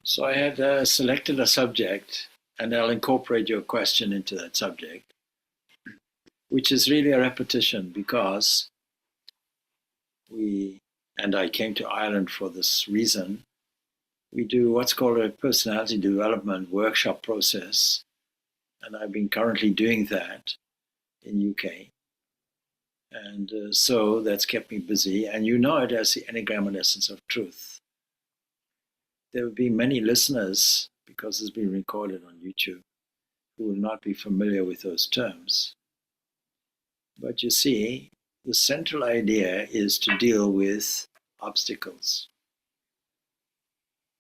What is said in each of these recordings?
So I had selected a subject, and I'll incorporate your question into that subject, which is really a repetition because I came to Ireland for this reason, we do what's called a personality development workshop process, and I've been currently doing that in UK. And so that's kept me busy, and you know it as the Enneagram and Essence of Truth. There will be many listeners, because it's been recorded on YouTube, who will not be familiar with those terms. But you see, the central idea is to deal with obstacles.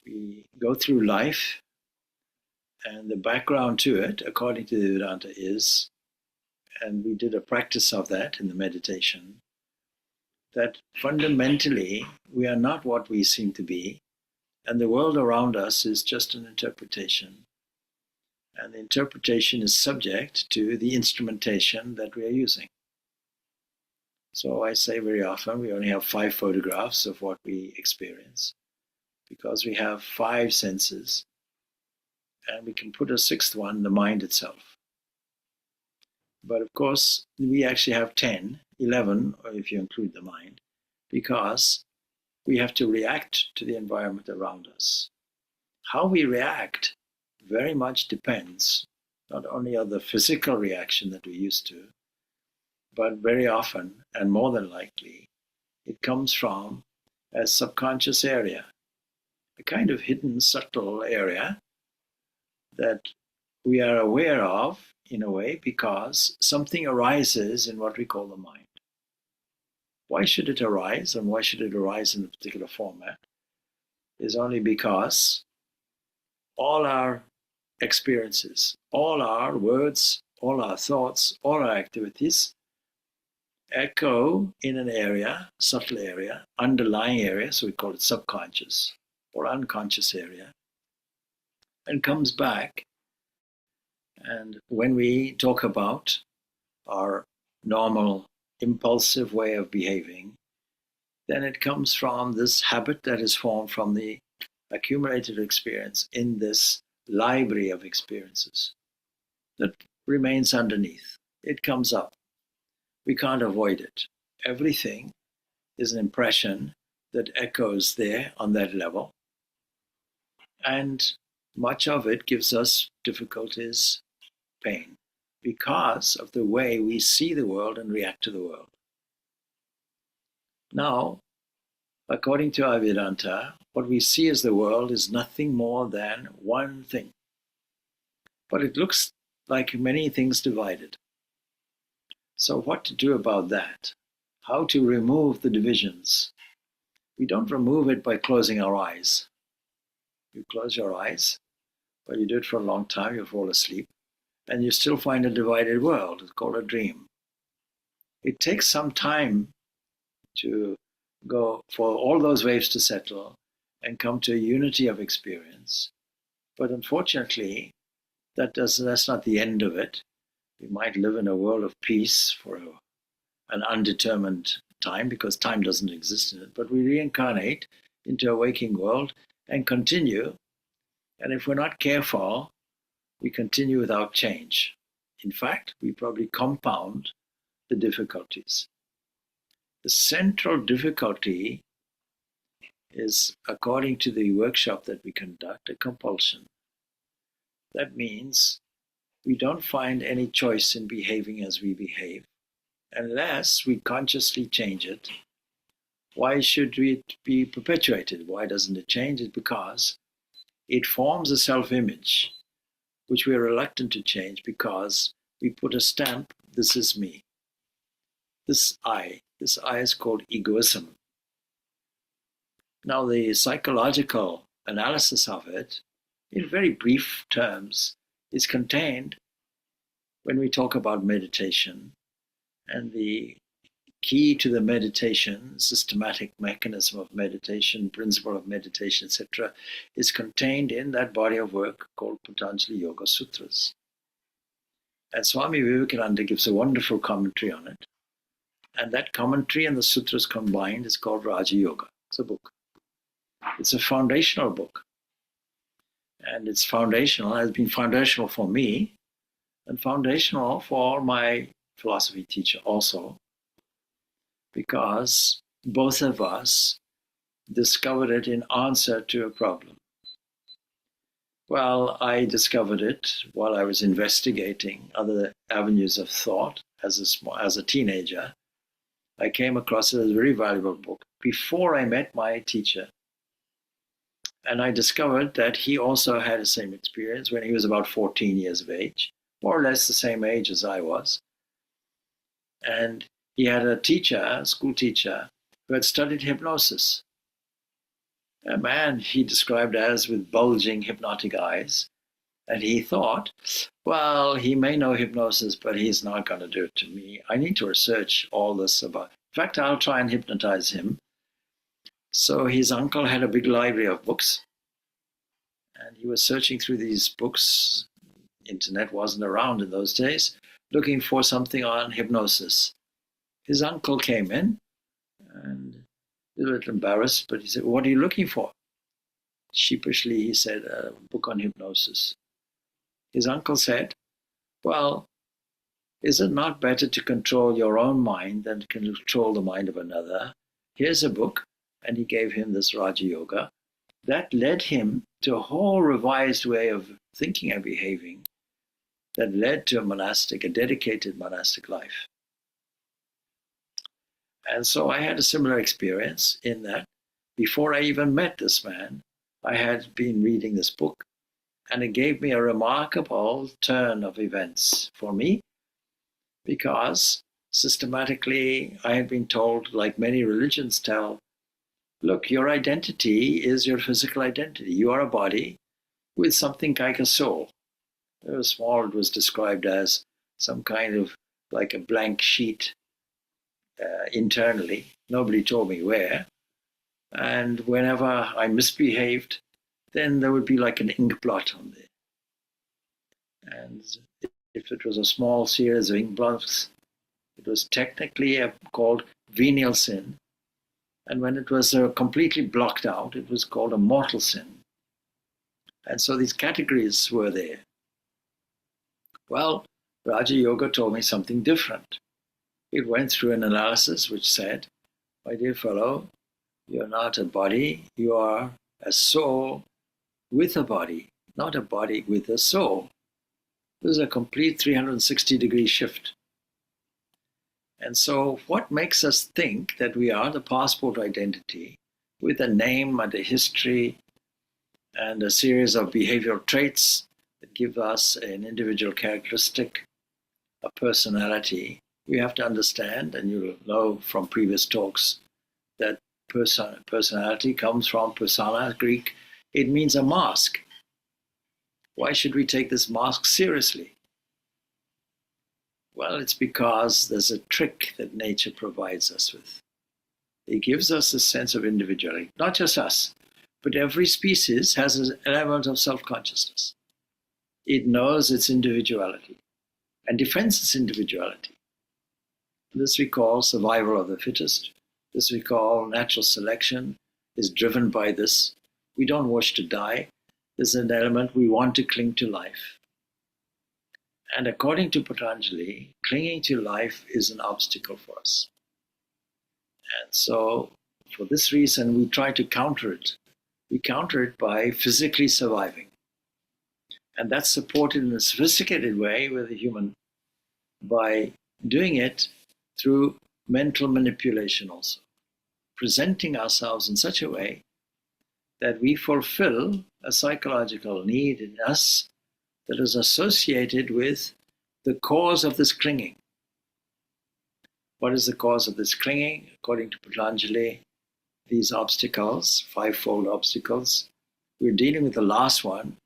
We go through life, and the background to it, according to the Vedanta, is, and we did a practice of that in the meditation, that fundamentally we are not what we seem to be, and the world around us is just an interpretation. And the interpretation is subject to the instrumentation that we are using. So I say very often we only have 5 photographs of what we experience, because we have 5 senses, and we can put a 6th one, the mind itself. But of course, we actually have 10, 11, or if you include the mind, because we have to react to the environment around us. How we react very much depends not only on the physical reaction that we're used to, but very often, and more than likely, it comes from a subconscious area, a kind of hidden, subtle area that we are aware of, in a way, because something arises in what we call the mind. Why should it arise, and why should it arise in a particular format, is only because all our experiences, all our words, all our thoughts, all our activities echo in an area, subtle area, underlying area, so we call it subconscious or unconscious area, and comes back. And when we talk about our normal impulsive way of behaving, then it comes from this habit that is formed from the accumulated experience in this library of experiences that remains underneath. It comes up. We can't avoid it. Everything is an impression that echoes there on that level. And much of it gives us difficulties, pain, because of the way we see the world and react to the world. Now, according to our Vedanta, what we see as the world is nothing more than one thing. But it looks like many things divided. So what to do about that? How to remove the divisions? We don't remove it by closing our eyes. You close your eyes, but you do it for a long time, you fall asleep, and you still find a divided world. It's called a dream. It takes some time to go for all those waves to settle and come to a unity of experience. But unfortunately, that's not the end of it. We might live in a world of peace for an undetermined time, because time doesn't exist in it, but we reincarnate into a waking world and continue. And if we're not careful, we continue without change. In fact, we probably compound the difficulties. The central difficulty is, according to the workshop that we conduct, a compulsion. That means we don't find any choice in behaving as we behave unless we consciously change it. Why should it be perpetuated? Why doesn't it change? It's because it forms a self-image which we are reluctant to change, because we put a stamp, this is me. This I is called egoism. Now, the psychological analysis of it, in very brief terms, is contained when we talk about meditation. And the key to the meditation, systematic mechanism of meditation, principle of meditation, etc., is contained in that body of work called Patanjali Yoga Sutras. And Swami Vivekananda gives a wonderful commentary on it. And that commentary and the sutras combined is called Raja Yoga. It's a book. It's a foundational book. And it's foundational, has been foundational for me and foundational for my philosophy teacher also, because both of us discovered it in answer to a problem. Well, I discovered it while I was investigating other avenues of thought as a teenager. I came across it as a very valuable book before I met my teacher. And I discovered that he also had the same experience when he was about 14 years of age, more or less the same age as I was. And he had a teacher, a school teacher, who had studied hypnosis. A man he described as with bulging hypnotic eyes. And he thought, well, he may know hypnosis, but he's not going to do it to me. I need to research all this about. In fact, I'll try and hypnotize him. So his uncle had a big library of books. And he was searching through these books. Internet wasn't around in those days, looking for something on hypnosis. His uncle came in and a little embarrassed, but he said, what are you looking for? Sheepishly, he said, a book on hypnosis. His uncle said, well, is it not better to control your own mind than to control the mind of another? Here's a book. And he gave him this Raja Yoga. That led him to a whole revised way of thinking and behaving that led to a dedicated monastic life. And so I had a similar experience in that before I even met this man, I had been reading this book, and it gave me a remarkable turn of events for me, because systematically I had been told, like many religions tell, look, your identity is your physical identity. You are a body with something like a soul. It was small, it was described as some kind of like a blank sheet internally. Nobody told me where. And whenever I misbehaved, then there would be like an ink blot on there. And if it was a small series of ink blots, it was technically called venial sin. And when it was completely blocked out, it was called a mortal sin. And so these categories were there. Well, Raja Yoga told me something different. It went through an analysis which said, my dear fellow, you're not a body, you are a soul with a body, not a body with a soul. This is a complete 360-degree shift. And so what makes us think that we are the passport identity with a name and a history and a series of behavioral traits that give us an individual characteristic, a personality? We have to understand, and you'll know from previous talks, that personality comes from persona, Greek. It means a mask. Why should we take this mask seriously? Well, it's because there's a trick that nature provides us with. It gives us a sense of individuality, not just us, but every species has an element of self-consciousness. It knows its individuality and defends its individuality. This we call survival of the fittest. This we call natural selection, is driven by this. We don't wish to die. There's an element we want to cling to life. And according to Patanjali, clinging to life is an obstacle for us. And so, for this reason, we try to counter it. We counter it by physically surviving. And that's supported in a sophisticated way with the human by doing it through mental manipulation also. Presenting ourselves in such a way that we fulfill a psychological need in us that is associated with the cause of this clinging. What is the cause of this clinging? According to Patanjali, these obstacles, fivefold obstacles. We're dealing with the last one,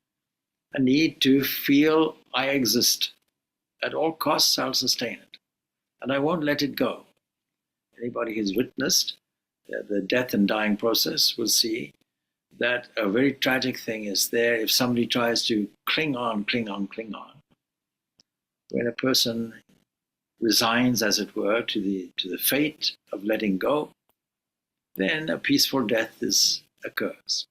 a need to feel I exist. At all costs, I'll sustain it. And I won't let it go. Anybody who's witnessed the death and dying process will see that a very tragic thing is there if somebody tries to cling on. When a person resigns, as it were, to the fate of letting go, then a peaceful death occurs.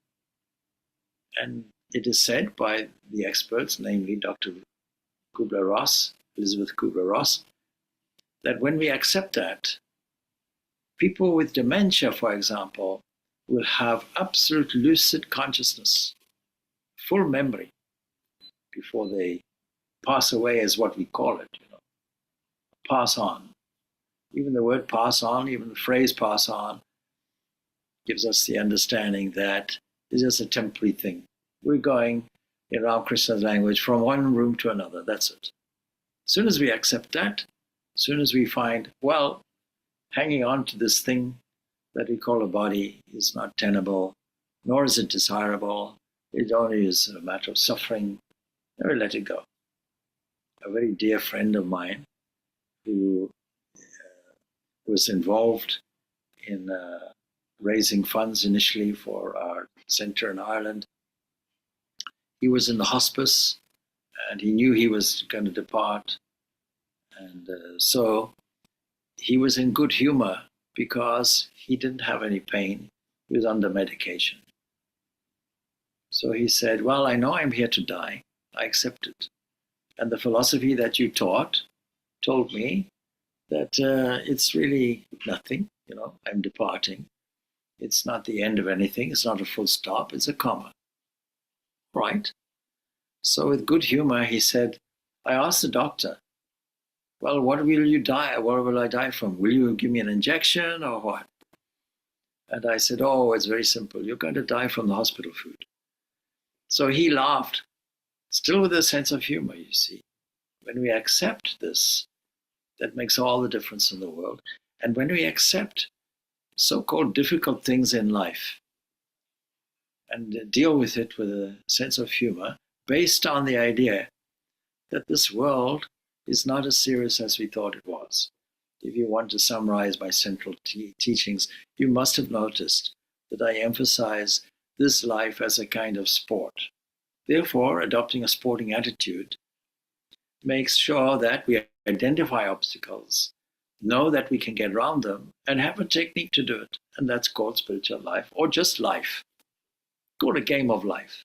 And it is said by the experts, namely Dr. Kubler-Ross, Elizabeth Kubler-Ross, that when we accept that, people with dementia, for example, will have absolute lucid consciousness, full memory before they pass away, is what we call it, pass on. Even the word pass on, even the phrase pass on, gives us the understanding that it's just a temporary thing. We're going, in Ramakrishna's language, from one room to another. That's it. As soon as we accept that, as soon as we find, well, hanging on to this thing that we call a body is not tenable, nor is it desirable, it only is a matter of suffering, then we let it go. A very dear friend of mine who was involved in raising funds initially for our center in Ireland. He was in the hospice and he knew he was going to depart. And so he was in good humor because he didn't have any pain. He was under medication. So he said, well, I know I'm here to die. I accept it. And the philosophy that you taught told me that it's really nothing, I'm departing. It's not the end of anything. It's not a full stop. It's a comma. Right? So with good humor, he said, I asked the doctor, well, what will you die? What will I die from? Will you give me an injection or what? And I said, oh, it's very simple. You're going to die from the hospital food. So he laughed, still with a sense of humor, you see. When we accept this, that makes all the difference in the world. And when we accept so-called difficult things in life and deal with it with a sense of humor, based on the idea that this world is not as serious as we thought it was. If you want to summarize my central teachings, you must have noticed that I emphasize this life as a kind of sport. Therefore, adopting a sporting attitude makes sure that we identify obstacles, know that we can get around them, and have a technique to do it. And that's called spiritual life, or just life. Called a game of life.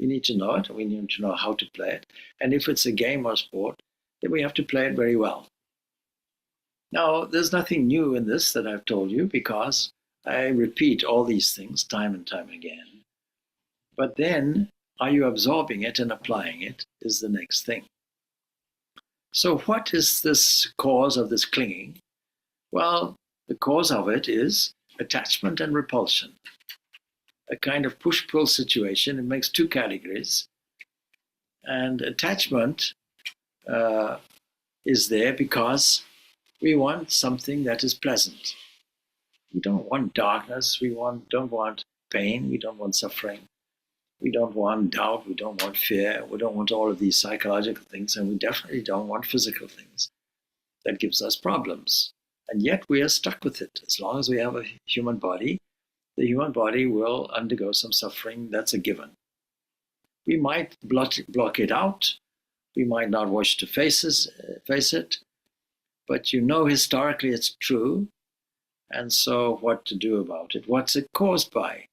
We need to know it, and we need to know how to play it. And if it's a game or sport, then we have to play it very well. Now, there's nothing new in this that I've told you, because I repeat all these things time and time again. But then, are you absorbing it and applying it is the next thing. So what is this cause of this clinging? Well, the cause of it is attachment and repulsion. A kind of push-pull situation. It makes two categories. And attachment is there because we want something that is pleasant. We don't want darkness. We don't want pain. We don't want suffering. We don't want doubt. We don't want fear. We don't want all of these psychological things. And we definitely don't want physical things. That gives us problems. And yet we are stuck with it. As long as we have a human body, the human body will undergo some suffering. That's a given. We might block it out. We might not wish to face it. But historically it's true. And so what to do about it? What's it caused by?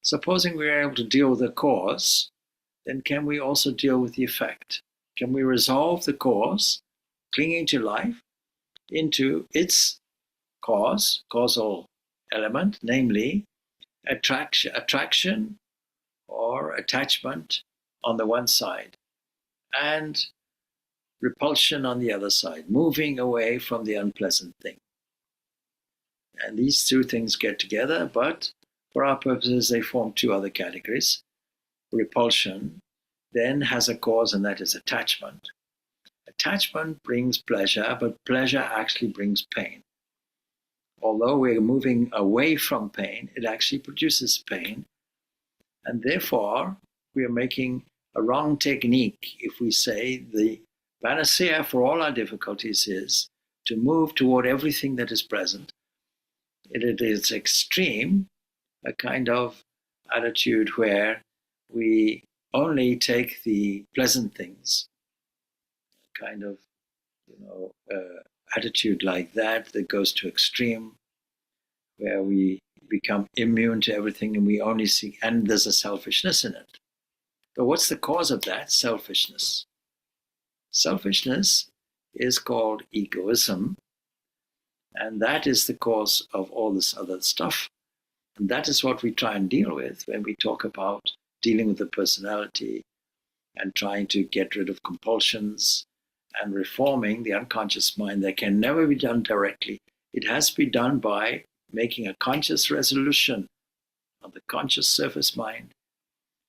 Supposing we're able to deal with the cause, then can we also deal with the effect? Can we resolve the cause, clinging to life, into its causal element, namely attraction or attachment on the one side, and repulsion on the other side, moving away from the unpleasant thing. And these two things get together, but for our purposes, they form two other categories. Repulsion then has a cause, and that is attachment. Attachment brings pleasure, but pleasure actually brings pain. Although we're moving away from pain, it actually produces pain. And therefore, we are making a wrong technique if we say the panacea for all our difficulties is to move toward everything that is present. It is extreme, a kind of attitude where we only take the pleasant things, a kind of attitude like that goes to extreme, where we become immune to everything and we only see, and there's a selfishness in it. But what's the cause of that? Selfishness. Selfishness is called egoism, and that is the cause of all this other stuff. And that is what we try and deal with when we talk about dealing with the personality and trying to get rid of compulsions and reforming the unconscious mind. That can never be done directly. It has to be done by making a conscious resolution of the conscious surface mind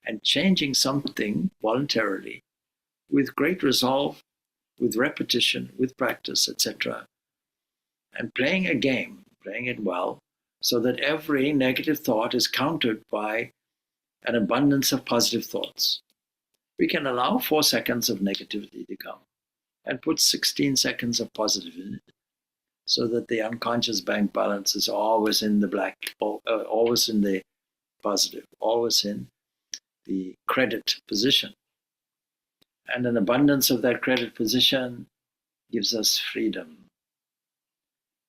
and changing something voluntarily with great resolve, with repetition, with practice, etc. And playing a game, playing it well, so that every negative thought is countered by an abundance of positive thoughts. We can allow 4 seconds of negativity to come and put 16 seconds of positive in it, so that the unconscious bank balance is always in the black, always in the positive, always in the credit position. And an abundance of that credit position gives us freedom.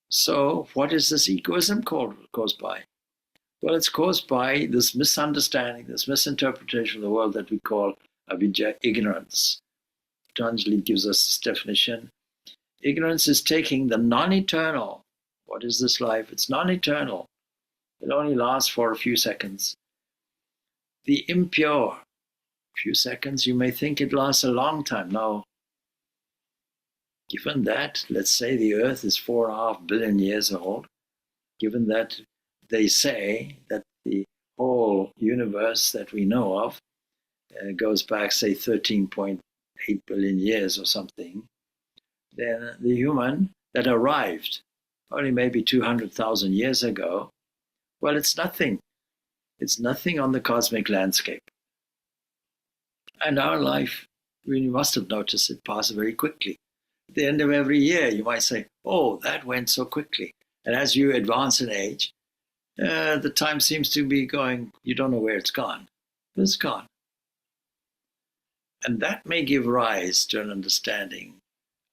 So what is this egoism caused by? Well, it's caused by this misunderstanding, this misinterpretation of the world that we call avidya, ignorance. Patanjali gives us this definition. Ignorance is taking the non-eternal. What is this life? It's non-eternal. It only lasts for a few seconds. The impure, few seconds, you may think it lasts a long time. No. Given that, let's say the earth is 4.5 billion years old, given that they say that the whole universe that we know of goes back, say, 13.8 billion years or something, then the human that arrived only maybe 200,000 years ago, well, it's nothing. It's nothing on the cosmic landscape. And our life, we must have noticed it pass very quickly. At the end of every year, you might say, oh, that went so quickly. And as you advance in age, the time seems to be going, you don't know where it's gone. But it's gone. And that may give rise to an understanding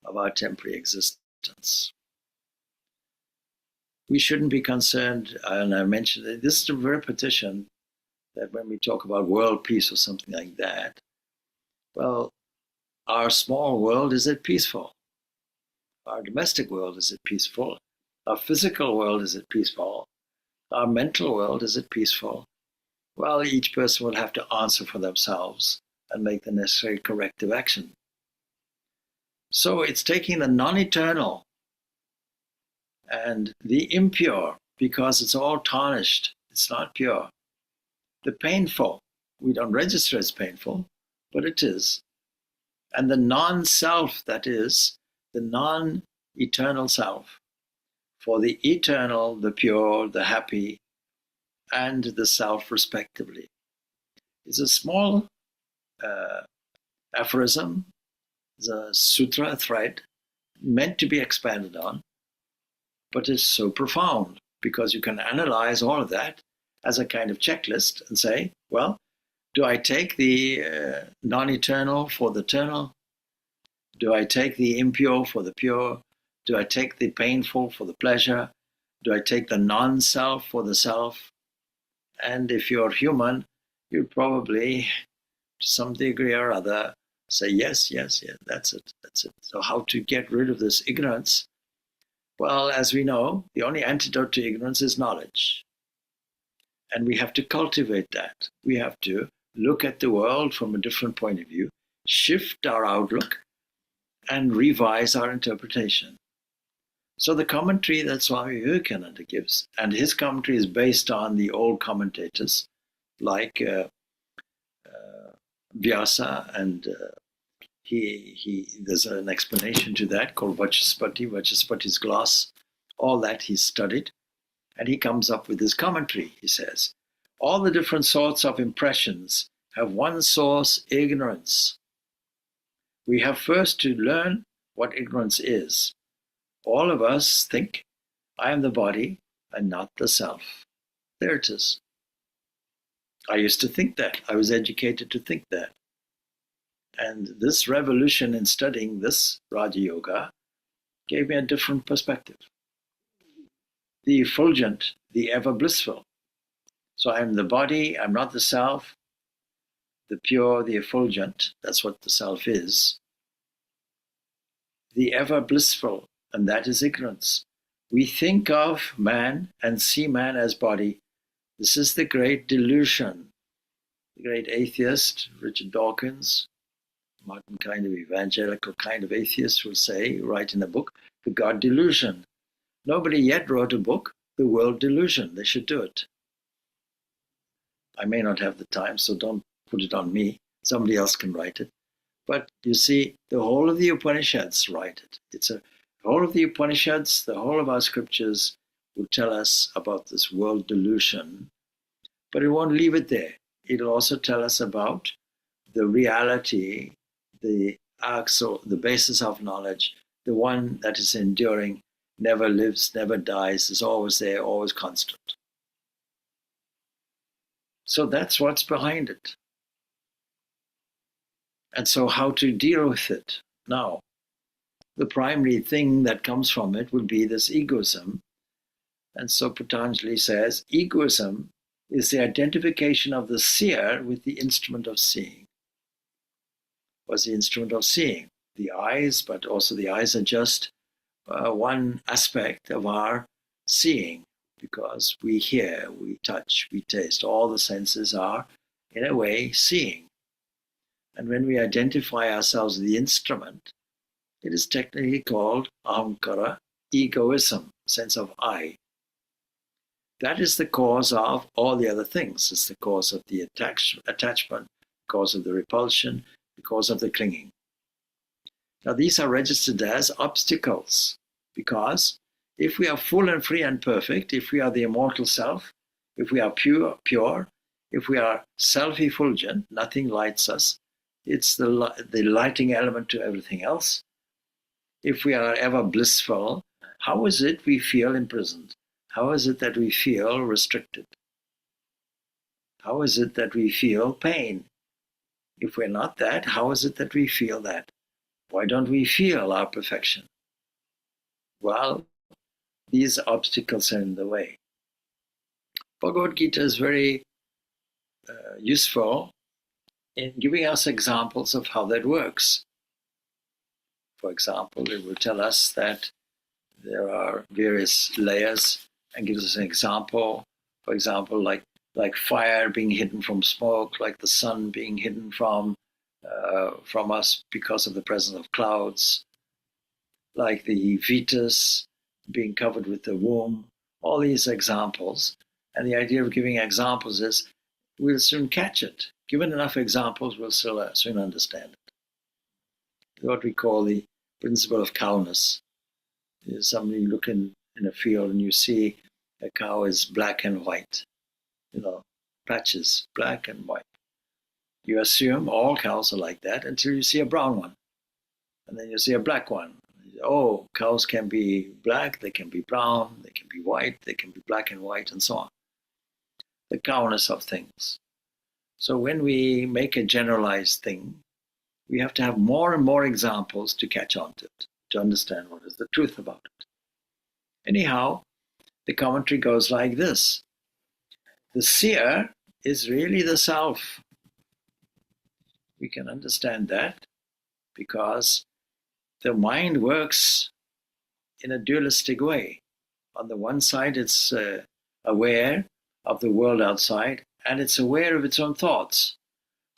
of our temporary existence. We shouldn't be concerned, and I mentioned it, this is a repetition, that when we talk about world peace or something like that, well, our small world, is it peaceful? Our domestic world, is it peaceful? Our physical world, is it peaceful? Our mental world, is it peaceful? Well, each person will have to answer for themselves and make the necessary corrective action. So it's taking the non-eternal and the impure, because it's all tarnished, it's not pure. The painful, we don't register as painful, but it is. And the non-self, that is, the non-eternal self, for the eternal, the pure, the happy, and the self respectively, is a small aphorism, is a sutra, a thread, meant to be expanded on, but it's so profound because you can analyze all of that as a kind of checklist and say, well, do I take the non-eternal for the eternal? Do I take the impure for the pure? Do I take the painful for the pleasure? Do I take the non-self for the self? And if you're human, you'd probably, to some degree or other, say, yes, yes, yes, that's it, that's it. So how to get rid of this ignorance? Well, as we know, the only antidote to ignorance is knowledge. And we have to cultivate that. We have to look at the world from a different point of view, shift our outlook, and revise our interpretation. So the commentary that Swami Vivekananda gives, and his commentary is based on the old commentators like Vyasa, and there's an explanation to that called Vachaspati's glass. All that he's studied, and he comes up with his commentary. He says, all the different sorts of impressions have one source, ignorance. We have first to learn what ignorance is. All of us think, I am the body and not the self. There it is. I used to think that. I was educated to think that. And this revolution in studying this Raja Yoga gave me a different perspective. The effulgent, the ever blissful. So I'm the body, I'm not the self. the pure, the effulgent, that's what the self is, the ever blissful, and that is ignorance. We think of man and see man as body. This is the great delusion. The great atheist, Richard Dawkins, modern kind of evangelical kind of atheist, will say, write in a book, the God delusion. Nobody yet wrote a book, The World Delusion. They should do it. I may not have the time, so don't put it on me. Somebody else can write it. But you see, the whole of the Upanishads write it. The whole of the Upanishads, the whole of our scriptures will tell us about this world delusion, but it won't leave it there. It'll also tell us about the reality, the axle, the basis of knowledge, the one that is enduring, never lives, never dies, is always there, always constant. So that's what's behind it. And so how to deal with it now? The primary thing that comes from it would be this egoism. And so Patanjali says, egoism is the identification of the seer with the instrument of seeing. What's the instrument of seeing? The eyes, but also the eyes are just one aspect of our seeing, because we hear, we touch, we taste. All the senses are, in a way, seeing. And when we identify ourselves with the instrument, it is technically called ahamkara, egoism, sense of I. That is the cause of all the other things. It's the cause of the attachment, the cause of the repulsion, the cause of the clinging. Now these are registered as obstacles, because if we are full and free and perfect, if we are the immortal self, if we are pure, if we are self-effulgent, nothing lights us, it's the lighting element to everything else. If we are ever blissful, how is it we feel imprisoned? How is it that we feel restricted? How is it that we feel pain? If we're not that, how is it that we feel that? Why don't we feel our perfection? Well, these obstacles are in the way. Bhagavad Gita is very useful in giving us examples of how that works. For example, it will tell us that there are various layers and gives us an example. For example, like fire being hidden from smoke, like the sun being hidden from us because of the presence of clouds, like the fetus being covered with the womb. All these examples. And the idea of giving examples is we'll soon catch it. Given enough examples, we'll soon understand it. What we call the principle of cowness. Is somebody you look in a field and you see a cow is black and white, patches, black and white. You assume all cows are like that until you see a brown one. And then you see a black one. Oh, cows can be black, they can be brown, they can be white, they can be black and white, and so on. The cowness of things. So when we make a generalized thing, we have to have more and more examples to catch on to it, to understand what is the truth about it. Anyhow, the commentary goes like this. The seer is really the self. We can understand that because the mind works in a dualistic way. On the one side, it's aware of the world outside, and it's aware of its own thoughts.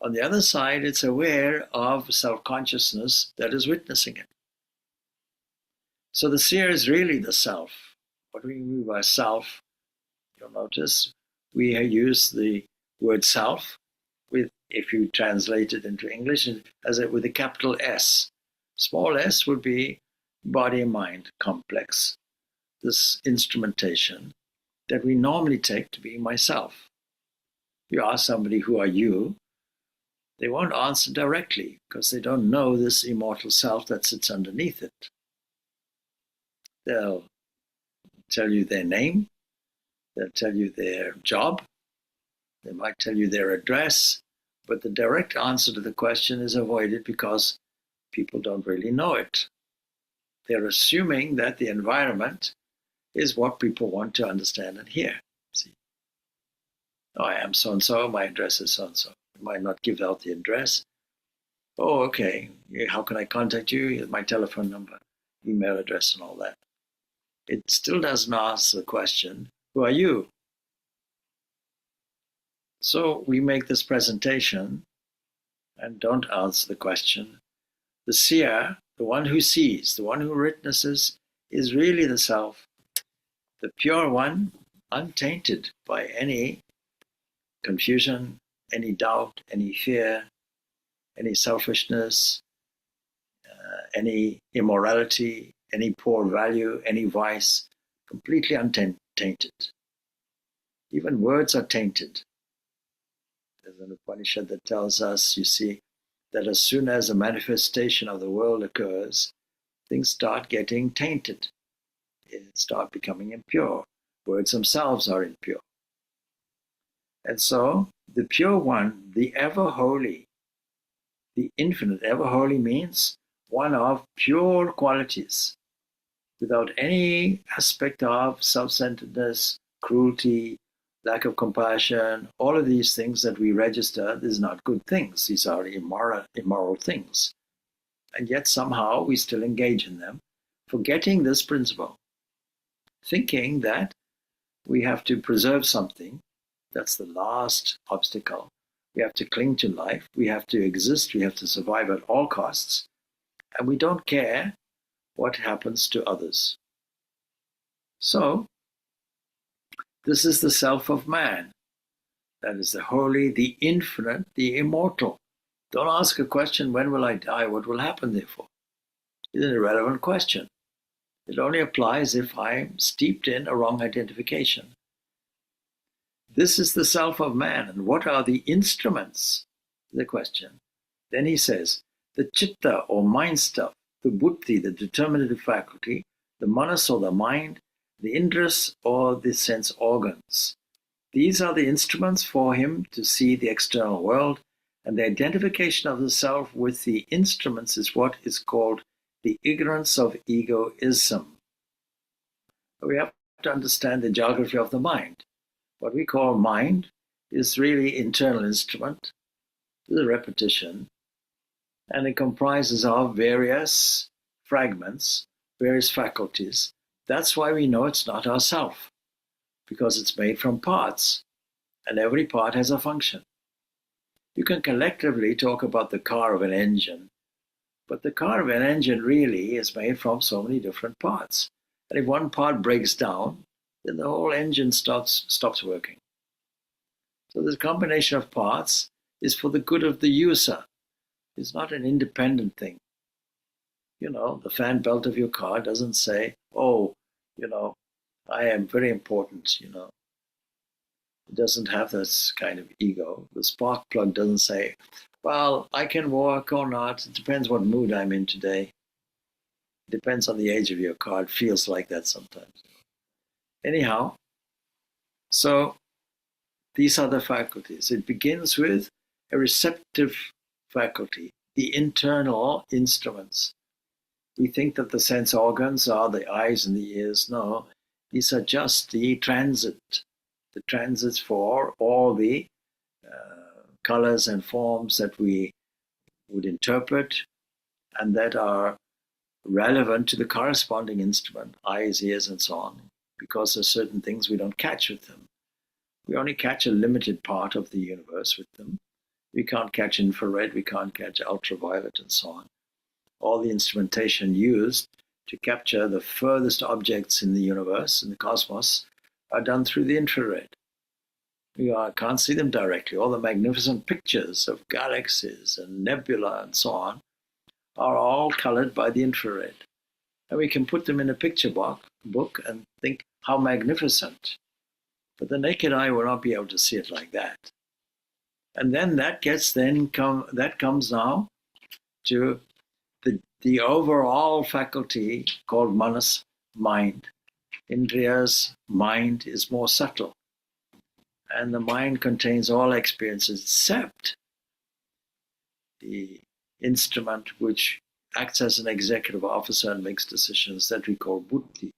On the other side, it's aware of self-consciousness that is witnessing it. So the seer is really the self. What do we mean by self? You'll notice we use the word self with, if you translate it into English, with a capital S. Small s would be body-mind complex. This instrumentation that we normally take to be myself. You ask somebody, who are you? They won't answer directly because they don't know this immortal self that sits underneath it. They'll tell you their name, they'll tell you their job, they might tell you their address, but the direct answer to the question is avoided because people don't really know it. They're assuming that the environment is what people want to understand and hear. See? Oh, I am so-and-so, my address is so-and-so. You might not give out the address. Oh, okay. How can I contact you? Here's my telephone number, email address, and all that. It still doesn't ask the question, who are you? So we make this presentation and don't answer the question. The seer, the one who sees, the one who witnesses, is really the self, the pure one, untainted by any confusion, any doubt, any fear, any selfishness, any immorality, any poor value, any vice, completely untainted. Even words are tainted. There's an Upanishad that tells us, you see, that as soon as a manifestation of the world occurs, things start getting tainted. They start becoming impure. Words themselves are impure. And so, the pure one, the ever holy, the infinite, ever holy means one of pure qualities, without any aspect of self-centeredness, cruelty, lack of compassion. All of these things that we register, these are not good things. These are immoral things. And yet somehow we still engage in them, forgetting this principle, thinking that we have to preserve something. That's the last obstacle. We have to cling to life. We have to exist. We have to survive at all costs. And we don't care what happens to others. So, this is the self of man. That is the holy, the infinite, the immortal. Don't ask a question, when will I die? What will happen therefore? It's an irrelevant question. It only applies if I'm steeped in a wrong identification. This is the self of man. And what are the instruments? The question. Then he says, the chitta or mind stuff, the buddhi, the determinative faculty, the manas or the mind, the indras or the sense organs. These are the instruments for him to see the external world, and the identification of the self with the instruments is what is called the ignorance of egoism. We have to understand the geography of the mind. What we call mind is really internal instrument, the repetition, and it comprises of various fragments, various faculties. That's why we know it's not ourself, because it's made from parts, and every part has a function. You can collectively talk about the car of an engine, but the car of an engine really is made from so many different parts. And if one part breaks down, then the whole engine stops working. So this combination of parts is for the good of the user. It's not an independent thing. You know, the fan belt of your car doesn't say, oh, you know, I am very important, you know. It doesn't have this kind of ego. The spark plug doesn't say, well, I can walk or not. It depends what mood I'm in today. It depends on the age of your car. It feels like that sometimes. Anyhow, so these are the faculties. It begins with a receptive faculty, the internal instruments. We think that the sense organs are the eyes and the ears. No, these are just the transits for all the colors and forms that we would interpret and that are relevant to the corresponding instrument, eyes, ears, and so on, because there's certain things we don't catch with them. We only catch a limited part of the universe with them. We can't catch infrared, we can't catch ultraviolet, and so on. All the instrumentation used to capture the furthest objects in the universe, in the cosmos, are done through the infrared. We can't see them directly. All the magnificent pictures of galaxies and nebula and so on are all colored by the infrared. And we can put them in a picture book and think how magnificent. But the naked eye will not be able to see it like that. And then that comes now to the overall faculty called manas, mind. Indriya's mind is more subtle. And the mind contains all experiences except the instrument which acts as an executive officer and makes decisions that we call buddhi.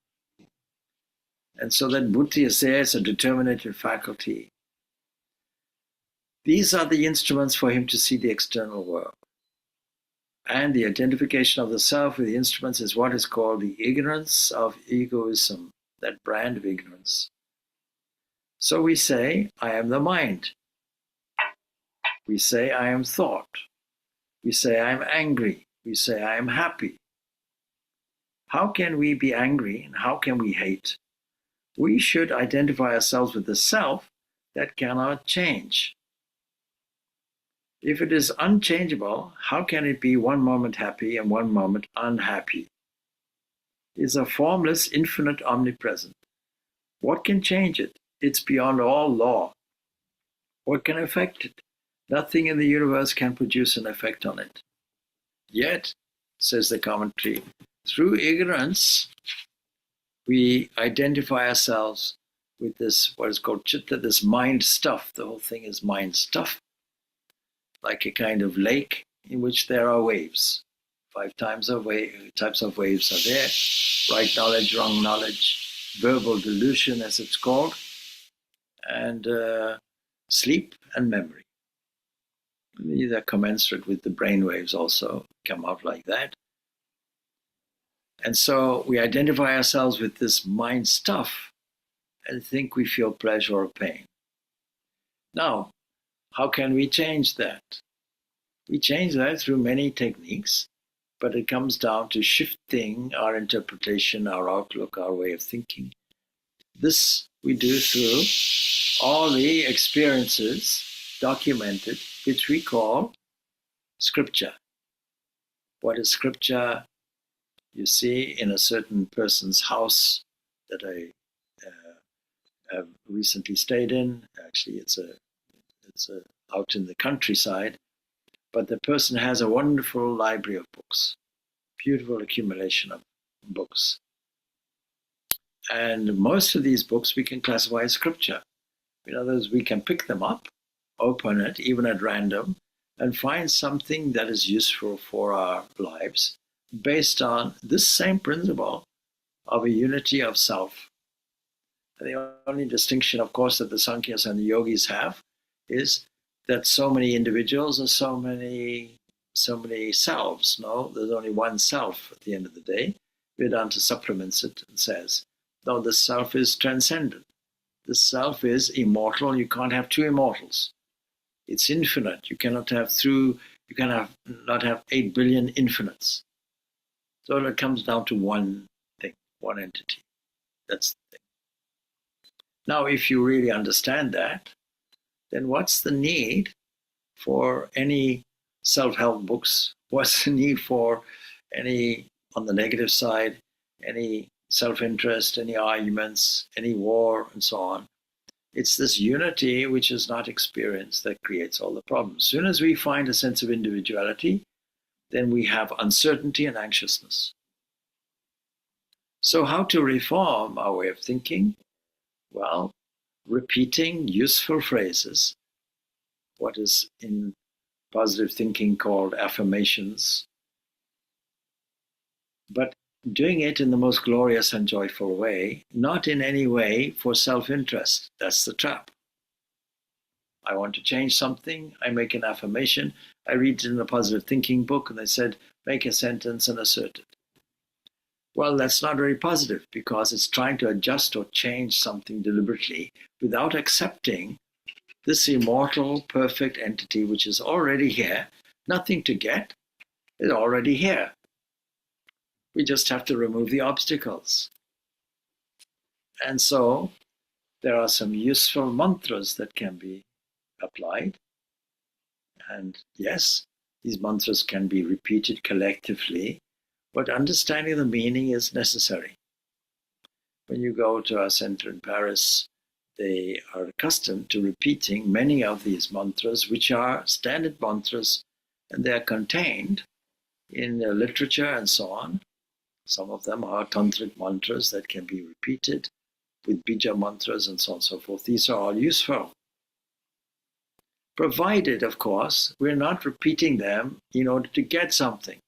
And so that buddhi is there, it's a determinative faculty. These are the instruments for him to see the external world. And the identification of the self with the instruments is what is called the ignorance of egoism, that brand of ignorance. So we say, I am the mind. We say, I am thought. We say, I am angry. We say, I am happy. How can we be angry and how can we hate? We should identify ourselves with the self that cannot change. If it is unchangeable, how can it be one moment happy and one moment unhappy? It is a formless, infinite, omnipresent. What can change it? It's beyond all law. What can affect it? Nothing in the universe can produce an effect on it. Yet, says the commentary, through ignorance, we identify ourselves with this, what is called chitta, this mind stuff. The whole thing is mind stuff, like a kind of lake in which there are waves. 5 types of waves are there: right knowledge, wrong knowledge, verbal delusion, as it's called, and sleep and memory. These are commensurate with the brain waves also, come out like that. And so we identify ourselves with this mind stuff and think we feel pleasure or pain. Now, how can we change that? We change that through many techniques, but it comes down to shifting our interpretation, our outlook, our way of thinking. This we do through all the experiences documented, which we call scripture. What is scripture? You see, in a certain person's house that I have recently stayed in. Actually, it's out in the countryside, but the person has a wonderful library of books, beautiful accumulation of books. And most of these books we can classify as scripture. In other words, we can pick them up, open it, even at random, and find something that is useful for our lives based on this same principle of a unity of self. And the only distinction, of course, that the Sankhyas and the yogis have is that so many individuals are so many selves. No, there's only one self at the end of the day. Vedanta supplements it and says, no, the self is transcendent. The self is immortal. You can't have two immortals. It's infinite. You cannot have 8 billion infinites. So it comes down to one thing, one entity. That's the thing. Now, if you really understand that, then what's the need for any self-help books? What's the need for any, on the negative side, any self-interest, any arguments, any war, and so on? It's this unity which is not experienced that creates all the problems. As soon as we find a sense of individuality, then we have uncertainty and anxiousness. So how to reform our way of thinking? Well, repeating useful phrases, what is in positive thinking called affirmations, but doing it in the most glorious and joyful way, not in any way for self-interest. That's the trap. I want to change something, I make an affirmation, I read it in a positive thinking book, and they said, make a sentence and assert it. Well, that's not very positive because it's trying to adjust or change something deliberately without accepting this immortal, perfect entity which is already here, nothing to get, is already here. We just have to remove the obstacles. And so there are some useful mantras that can be applied. And yes, these mantras can be repeated collectively, but understanding the meaning is necessary. When you go to our center in Paris, they are accustomed to repeating many of these mantras, which are standard mantras, and they are contained in literature and so on. Some of them are tantric mantras that can be repeated with bija mantras and so on and so forth. These are all useful. Provided, of course, we're not repeating them in order to get something.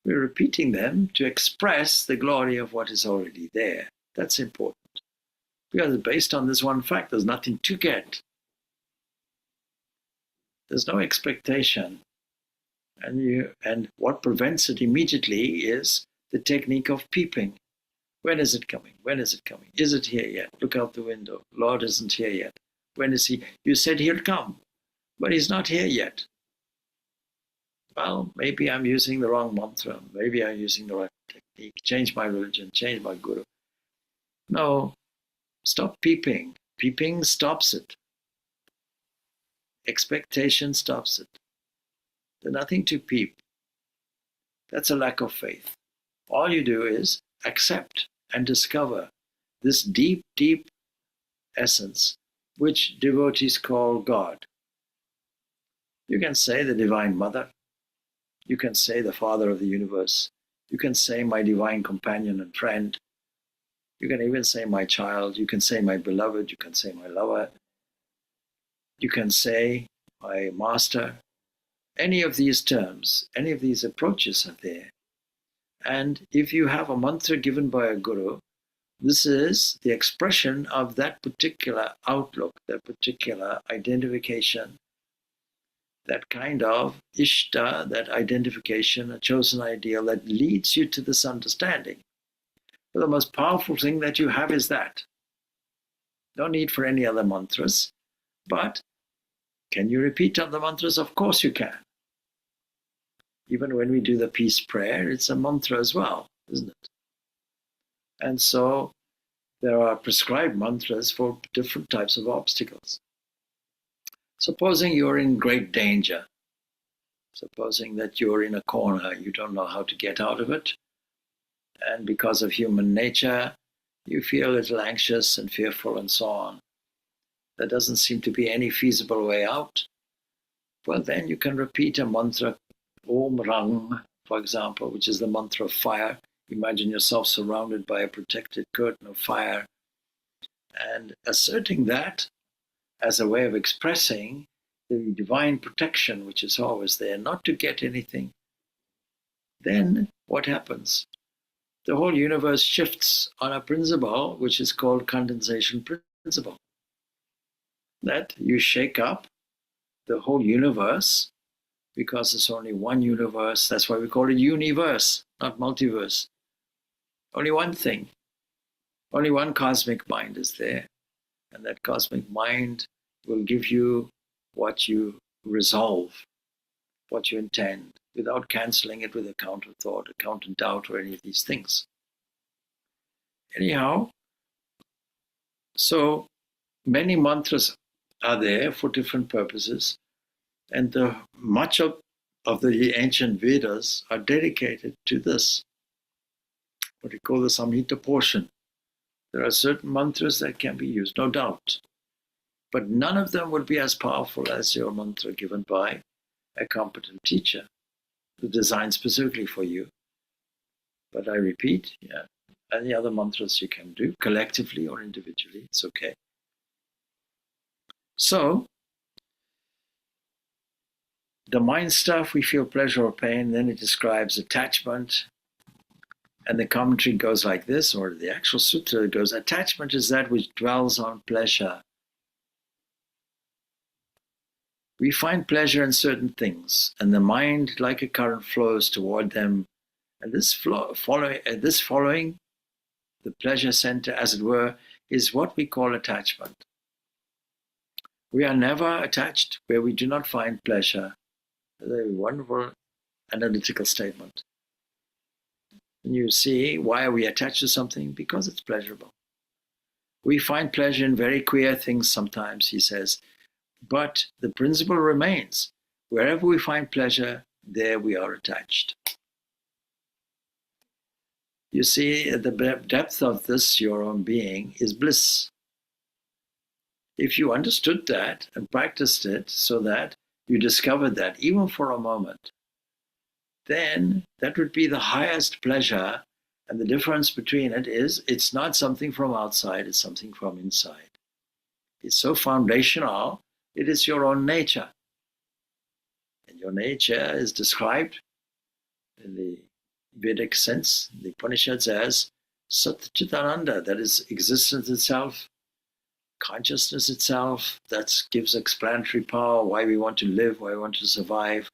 We're repeating them to express the glory of what is already there. That's important. Because based on this one fact, there's nothing to get. There's no expectation. And what prevents it immediately is the technique of peeping. When is it coming? When is it coming? Is it here yet? Look out the window. Lord isn't here yet. When is he? You said he'll come, but he's not here yet. Well, maybe I'm using the wrong mantra. Maybe I'm using the right technique. Change my religion, change my guru. No, stop peeping. Peeping stops it. Expectation stops it. There's nothing to peep. That's a lack of faith. All you do is accept and discover this deep, deep essence, which devotees call God. You can say the Divine Mother. You can say the Father of the universe. You can say my divine companion and friend. You can even say my child. You can say my beloved. You can say my lover. You can say my master. Any of these terms, any of these approaches are there. And if you have a mantra given by a guru, this is the expression of that particular outlook, that particular identification, that kind of ishta, that identification, a chosen ideal that leads you to this understanding. But the most powerful thing that you have is that. No need for any other mantras. But can you repeat other mantras? Of course you can. Even when we do the peace prayer, it's a mantra as well, isn't it? And so there are prescribed mantras for different types of obstacles. Supposing you're in great danger, supposing that you're in a corner, you don't know how to get out of it, and because of human nature, you feel a little anxious and fearful and so on. There doesn't seem to be any feasible way out. Well, then you can repeat a mantra, Om Rang, for example, which is the mantra of fire. Imagine yourself surrounded by a protected curtain of fire, and asserting that as a way of expressing the divine protection which is always there, not to get anything. Then what happens? The whole universe shifts on a principle which is called condensation principle. That you shake up the whole universe, because there's only one universe. That's why we call it universe, not multiverse. Only one thing. Only one cosmic mind is there. And that cosmic mind will give you what you resolve, what you intend, without cancelling it with a counter thought, a counter doubt, or any of these things. Anyhow, so many mantras are there for different purposes, and much of the ancient Vedas are dedicated to this, what we call the Samhita portion. There are certain mantras that can be used, no doubt, but none of them will be as powerful as your mantra given by a competent teacher, designed specifically for you. But I repeat, any other mantras you can do, collectively or individually, it's okay. So, the mind stuff, we feel pleasure or pain, then it describes attachment, and the commentary goes like this, or the actual sutra goes, attachment is that which dwells on pleasure. We find pleasure in certain things, and the mind, like a current, flows toward them. And this following the pleasure center, as it were, is what we call attachment. We are never attached where we do not find pleasure. That's a wonderful analytical statement. And you see, why are we attached to something? Because it's pleasurable. We find pleasure in very queer things sometimes, he says. But the principle remains. Wherever we find pleasure, there we are attached. You see, the depth of this, your own being, is bliss. If you understood that and practiced it so that you discovered that, even for a moment, then that would be the highest pleasure. And the difference between it is, it's not something from outside, it's something from inside. It's so foundational. It is your own nature. And your nature is described in the Vedic sense, the Upanishads, as Sat Chit Ananda, that is existence itself, consciousness itself, that gives explanatory power, why we want to live, why we want to survive,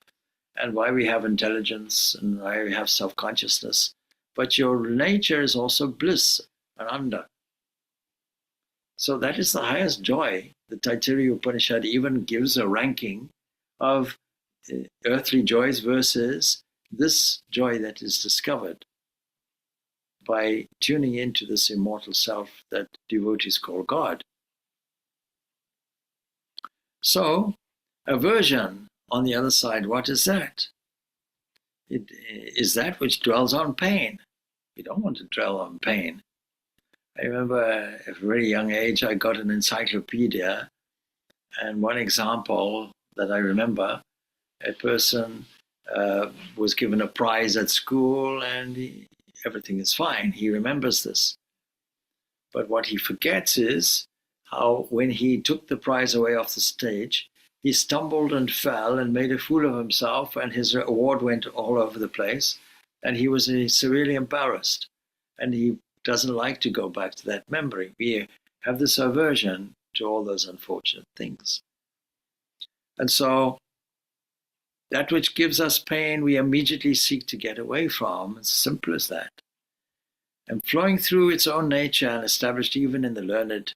and why we have intelligence and why we have self-consciousness. But your nature is also bliss, ananda. So that is the highest joy. The Taittiriya Upanishad even gives a ranking of earthly joys versus this joy that is discovered by tuning into this immortal self that devotees call God. So, aversion, on the other side, what is that? It is that which dwells on pain. We don't want to dwell on pain. I remember at a very young age, I got an encyclopedia, and one example that I remember, a person was given a prize at school, and everything is fine. He remembers this. But what he forgets is how when he took the prize away off the stage, he stumbled and fell and made a fool of himself, and his award went all over the place, and he was severely embarrassed. And he doesn't like to go back to that memory. We have this aversion to all those unfortunate things. And so that which gives us pain, we immediately seek to get away from. It's simple as that. And flowing through its own nature and established even in the learned,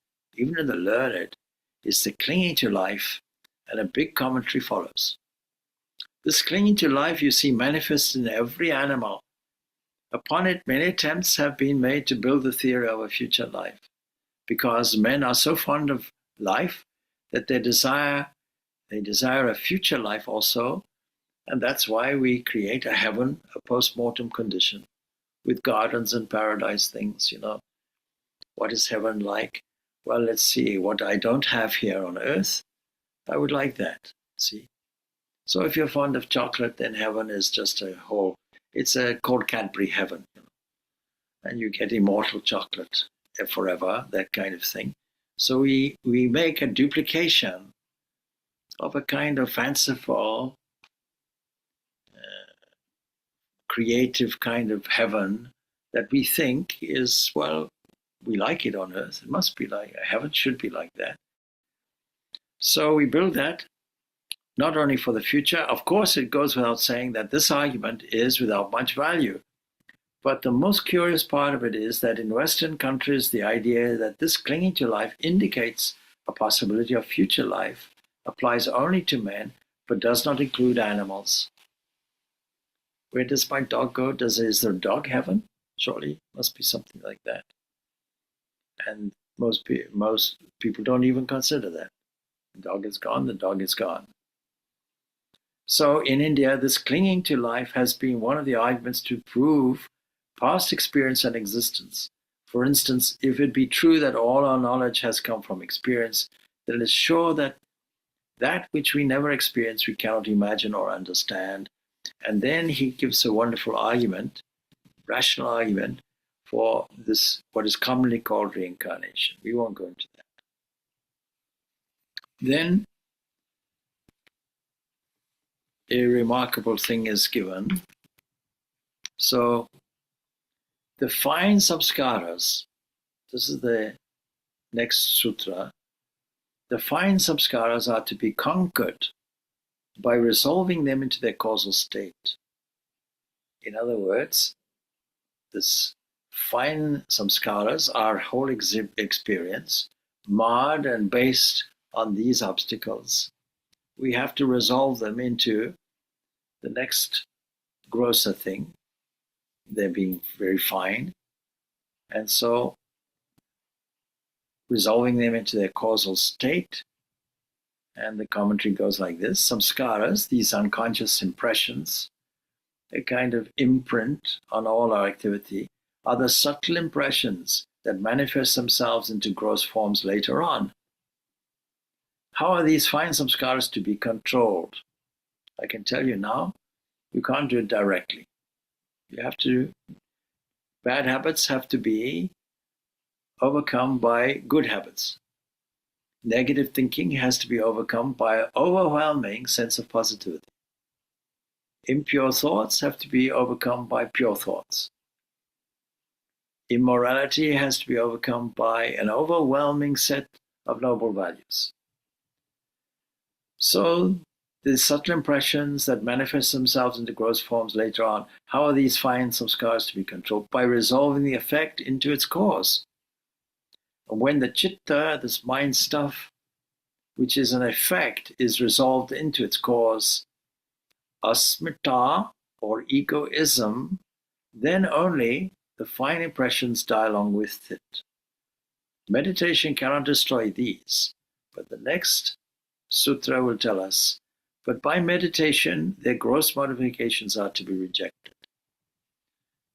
is the clinging to life, and a big commentary follows. This clinging to life you see manifest in every animal. Upon it, many attempts have been made to build the theory of a future life, because men are so fond of life that they desire a future life also, and that's why we create a heaven, a post-mortem condition, with gardens and paradise things, What is heaven like? Well, let's see, what I don't have here on earth, I would like that, see? So if you're fond of chocolate, then heaven is just it's called Cadbury heaven, and you get immortal chocolate forever, that kind of thing. So we make a duplication of a kind of fanciful, creative kind of heaven that we think is, well, we like it on earth. It must be like, heaven should be like that. So we build that, not only for the future. Of course, it goes without saying that this argument is without much value. But the most curious part of it is that in Western countries, the idea that this clinging to life indicates a possibility of future life applies only to men, but does not include animals. Where does my dog go? Is there dog heaven? Surely must be something like that. And most people don't even consider that. The dog is gone, the dog is gone. So in India, this clinging to life has been one of the arguments to prove past experience and existence. For instance, if it be true that all our knowledge has come from experience, then it is sure that that which we never experience, we cannot imagine or understand. And then he gives a wonderful argument, rational argument, for this, what is commonly called reincarnation. We won't go into that. Then a remarkable thing is given. So the fine samskaras, this is the next sutra, the fine samskaras are to be conquered by resolving them into their causal state. In other words, this fine samskaras, our whole experience, marred and based on these obstacles, we have to resolve them into the next grosser thing. They're being very fine. And so resolving them into their causal state, and the commentary goes like this: samskaras, these unconscious impressions, a kind of imprint on all our activity, are the subtle impressions that manifest themselves into gross forms later on. How are these fine samskaras to be controlled? I can tell you now, you can't do it directly. Bad habits have to be overcome by good habits. Negative thinking has to be overcome by an overwhelming sense of positivity. Impure thoughts have to be overcome by pure thoughts. Immorality has to be overcome by an overwhelming set of noble values. So the subtle impressions that manifest themselves into gross forms later on, how are these fine samskaras to be controlled? By resolving the effect into its cause. And when the chitta, this mind stuff, which is an effect, is resolved into its cause, asmita or egoism, then only the fine impressions die along with it. Meditation cannot destroy these, but the next sutra will tell us, but by meditation, their gross modifications are to be rejected.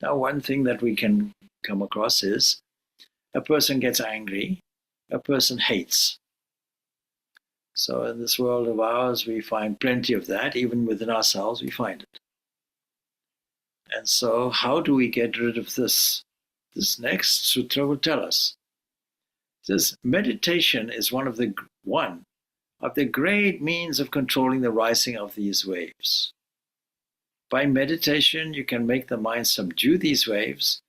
Now, one thing that we can come across is a person gets angry, a person hates. So in this world of ours, we find plenty of that. Even within ourselves, we find it. And so how do we get rid of this? This next sutra will tell us. It says, meditation is one of the great means of controlling the rising of these waves. By meditation, you can make the mind subdue these waves.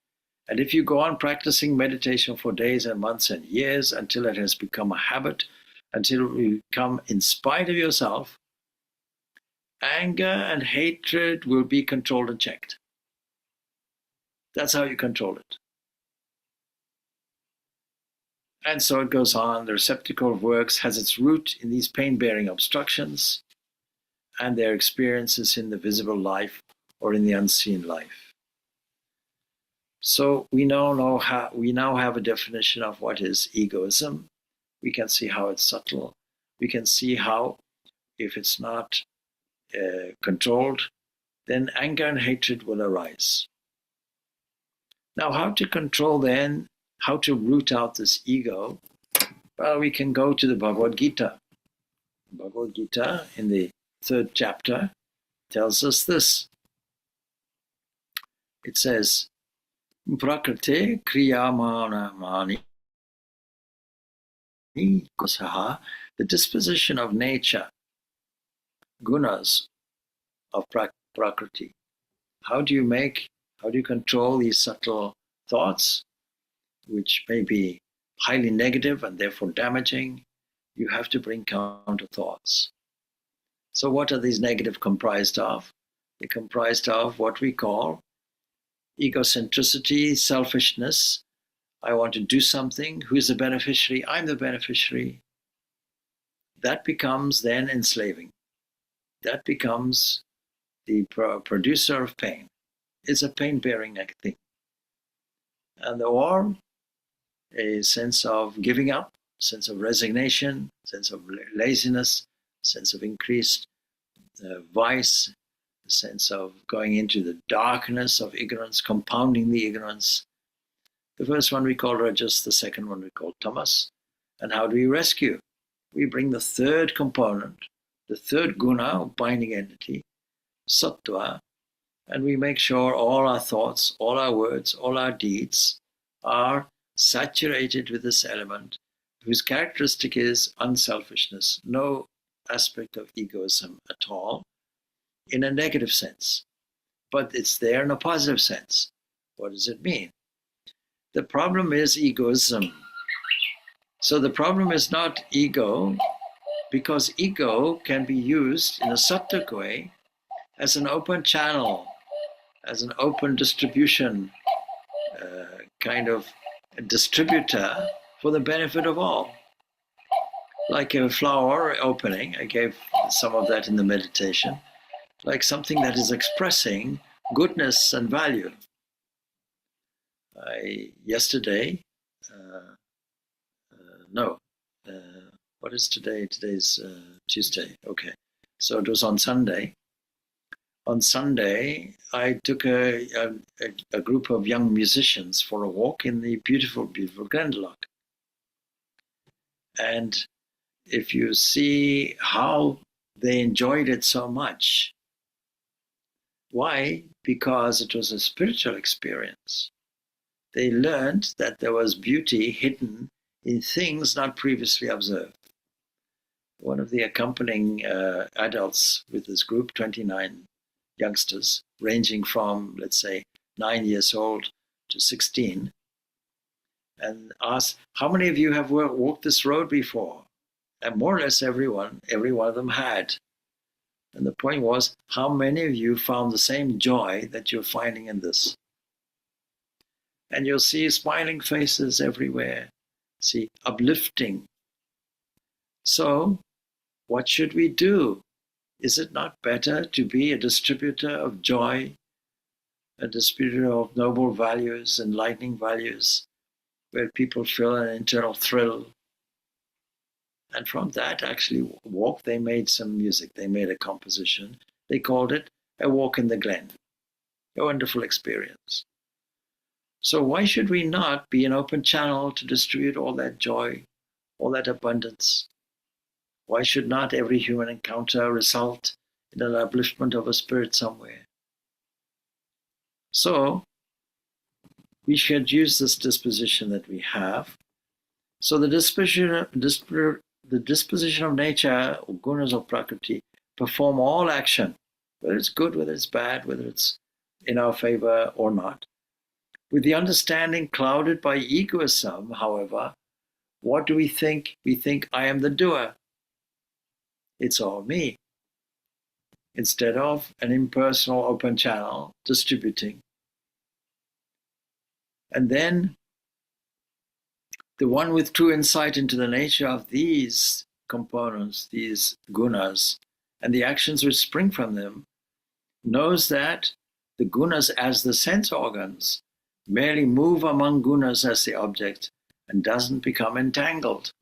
And if you go on practicing meditation for days and months and years until it has become a habit, until you become in spite of yourself, anger and hatred will be controlled and checked. That's how you control it. And so it goes on. The receptacle of works has its root in these pain-bearing obstructions and their experiences in the visible life or in the unseen life. So we now have a definition of what is egoism. We can see how it's subtle. We can see how, if it's not controlled, then anger and hatred will arise. Now, how to control then, how to root out this ego? Well, we can go to the Bhagavad Gita. Bhagavad Gita, in the 3rd chapter, tells us this. It says, Prakrite kriyamana mani kosaha, the disposition of nature, gunas of Prakriti. How do you control these subtle thoughts, which may be highly negative and therefore damaging? You have to bring counter thoughts. So what are these negative comprised of? They're comprised of what we call egocentricity, selfishness. I want to do something. Who is the beneficiary? I'm the beneficiary. That becomes then enslaving. That becomes the producer of pain. It's a pain-bearing thing. And or a sense of giving up, sense of resignation, sense of laziness, sense of increased vice, a sense of going into the darkness of ignorance, compounding the ignorance. The first one we call rajas, the second one we call tamas. And how do we rescue? We bring the third component, the third guna, binding entity, sattva, and we make sure all our thoughts, all our words, all our deeds are saturated with this element whose characteristic is unselfishness, no aspect of egoism at all, in a negative sense. But it's there in a positive sense. What does it mean? The problem is egoism. So the problem is not ego, because ego can be used in a sattvic way as an open channel, as an open distribution kind of a distributor for the benefit of all. Like a flower opening, I gave some of that in the meditation, like something that is expressing goodness and value. Yesterday, what is today? Today's Tuesday, okay. So it was on Sunday. On Sunday, I took a group of young musicians for a walk in the beautiful, beautiful Glenloch. And if you see how they enjoyed it so much, why? Because it was a spiritual experience. They learned that there was beauty hidden in things not previously observed. One of the accompanying adults with this group, 29 youngsters, ranging from, let's say, 9 years old to 16, and ask, how many of you have walked this road before? And more or less every one of them had. And the point was, how many of you found the same joy that you're finding in this? And you'll see smiling faces everywhere, see uplifting. So, what should we do? Is it not better to be a distributor of joy, a distributor of noble values, enlightening values, where people feel an internal thrill? And from that, actually, walk, they made some music. They made a composition. They called it A Walk in the Glen. A wonderful experience. So why should we not be an open channel to distribute all that joy, all that abundance? Why should not every human encounter result in an upliftment of a spirit somewhere? So we should use this disposition that we have. So the disposition of nature, or gunas of prakriti, perform all action, whether it's good, whether it's bad, whether it's in our favor or not. With the understanding clouded by egoism, however, what do we think? We think, I am the doer. It's all me. Instead of an impersonal open channel distributing. And then the one with true insight into the nature of these components, these gunas, and the actions which spring from them, knows that the gunas as the sense organs merely move among gunas as the object and doesn't become entangled.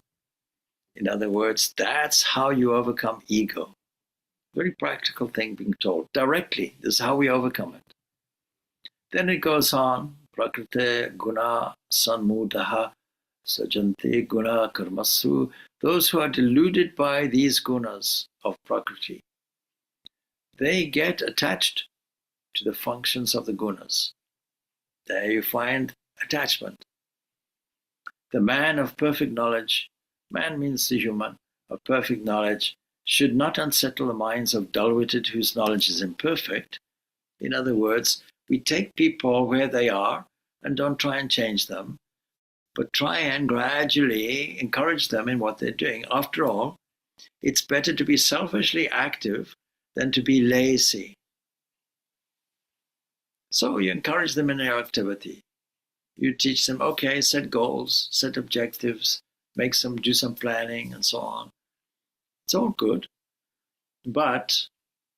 In other words, that's how you overcome ego. Very practical thing being told directly. This is how we overcome it. Then it goes on, prakrite guna sanmudaha sajante guna karmasu. Those who are deluded by these gunas of prakriti, they get attached to the functions of the gunas. There you find attachment. The man of perfect knowledge, man means the human, of perfect knowledge, should not unsettle the minds of dull-witted whose knowledge is imperfect. In other words, we take people where they are and don't try and change them, but try and gradually encourage them in what they're doing. After all, it's better to be selfishly active than to be lazy. So you encourage them in their activity. You teach them, okay, set goals, set objectives, do some planning and so on. It's all good. But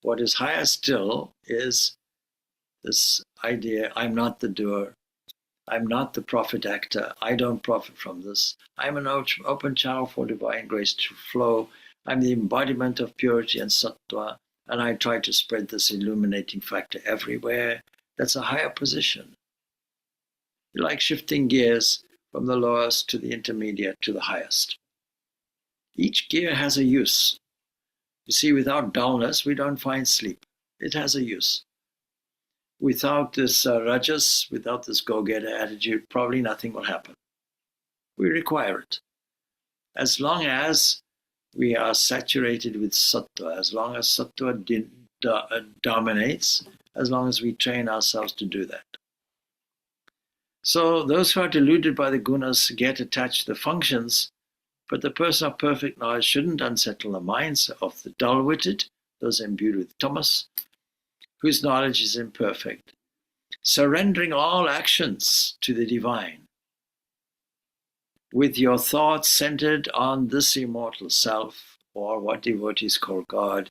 what is higher still is this idea, I'm not the doer. I'm not the profit actor. I don't profit from this. I'm an open channel for divine grace to flow. I'm the embodiment of purity and sattva, and I try to spread this illuminating factor everywhere. That's a higher position. Like shifting gears from the lowest to the intermediate to the highest. Each gear has a use. You see, without dullness, we don't find sleep. It has a use. Without this rajas, without this go-getter attitude, probably nothing will happen. We require it. As long as we are saturated with sattva, as long as sattva dominates, as long as we train ourselves to do that. So those who are deluded by the gunas get attached to the functions, but the person of perfect knowledge shouldn't unsettle the minds of the dull-witted, those imbued with tamas, whose knowledge is imperfect, surrendering all actions to the divine, with your thoughts centered on this immortal self, or what devotees call God,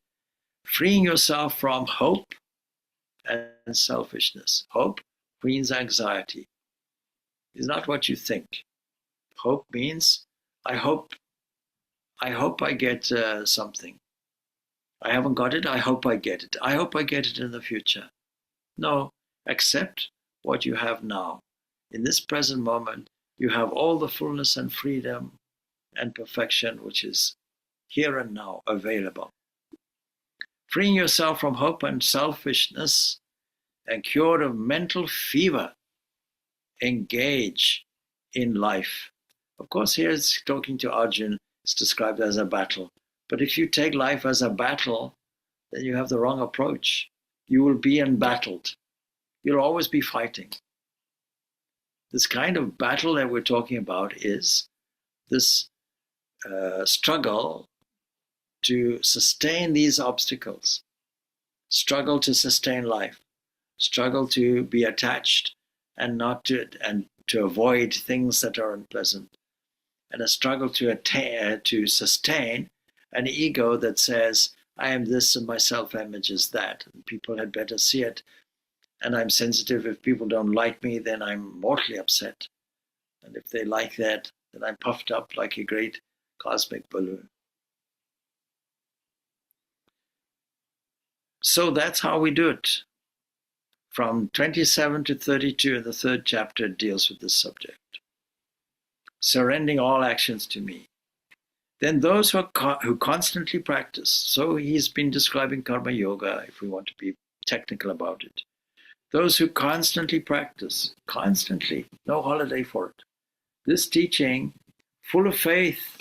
freeing yourself from hope and selfishness. Hope means anxiety. It's not what you think. Hope means, I hope I get something. I haven't got it, I hope I get it. I hope I get it in the future. No, accept what you have now. In this present moment, you have all the fullness and freedom and perfection which is here and now available. Freeing yourself from hope and selfishness and cured of mental fever, engage in life. Of course, here it's talking to Arjun, it's described as a battle. But if you take life as a battle, then you have the wrong approach. You will be embattled. You'll always be fighting. This kind of battle that we're talking about is this struggle to sustain these obstacles, struggle to sustain life, struggle to be attached and not to avoid things that are unpleasant, and a struggle to sustain an ego that says, I am this and my self-image is that, and people had better see it, and I'm sensitive. If people don't like me, then I'm mortally upset. And if they like that, then I'm puffed up like a great cosmic balloon. So that's how we do it. From 27 to 32, the third chapter deals with this subject. Surrendering all actions to me. Then those who constantly practice, so he's been describing karma yoga, if we want to be technical about it. Those who constantly practice, constantly, no holiday for it. This teaching, full of faith,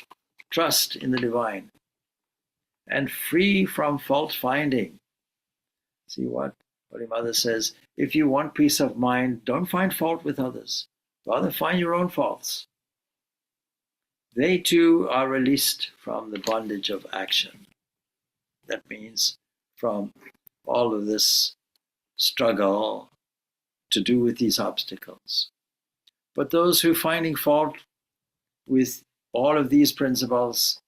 trust in the divine, and free from fault finding. See what Holy Mother says, if you want peace of mind, don't find fault with others. Rather find your own faults. They too are released from the bondage of action. That means from all of this struggle to do with these obstacles. But those who are finding fault with all of these principles,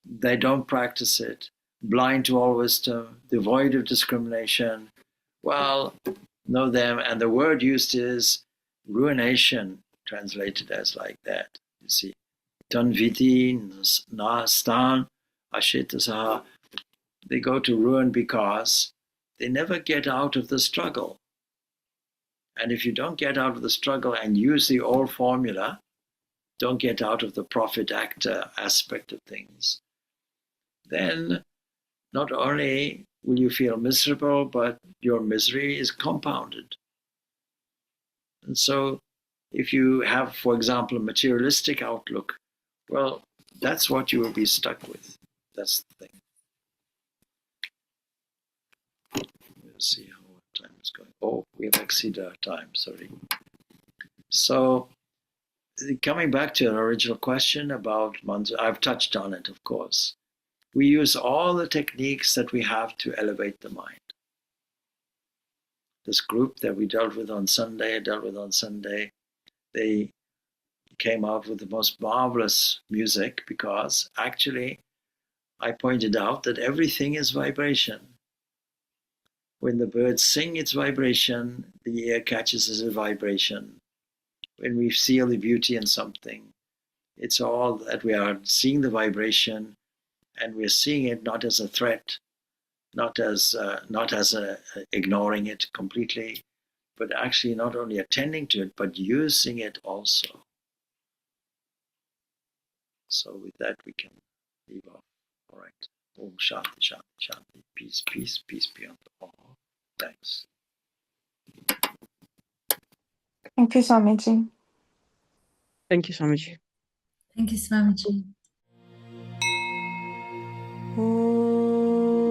they don't practice it, blind to all wisdom, devoid of discrimination, well, know them. And the word used is ruination, translated as like that. You see, tanviti na stan ashitasaha. They go to ruin because they never get out of the struggle. And if you don't get out of the struggle and use the old formula, don't get out of the prophet actor aspect of things, then not only will you feel miserable, but your misery is compounded. And so if you have, for example, a materialistic outlook, well, that's what you will be stuck with. That's the thing. We'll see how time is going. Oh, we have exceeded our time, sorry. So coming back to an original question about mantra, I've touched on it, of course. We use all the techniques that we have to elevate the mind. This group that we dealt with on Sunday, they came out with the most marvelous music because actually I pointed out that everything is vibration. When the birds sing, it's vibration. The air catches as a vibration. When we feel the beauty in something, it's all that we are seeing the vibration, and we're seeing it not as a threat, not as ignoring it completely, but actually not only attending to it, but using it also. So with that, we can leave off. All right. Om Shanti, Shanti, Shanti. Peace, peace, peace be unto all. Thanks. Thank you, Swamiji. Thank you, Swamiji. Thank you, Swamiji. Oh.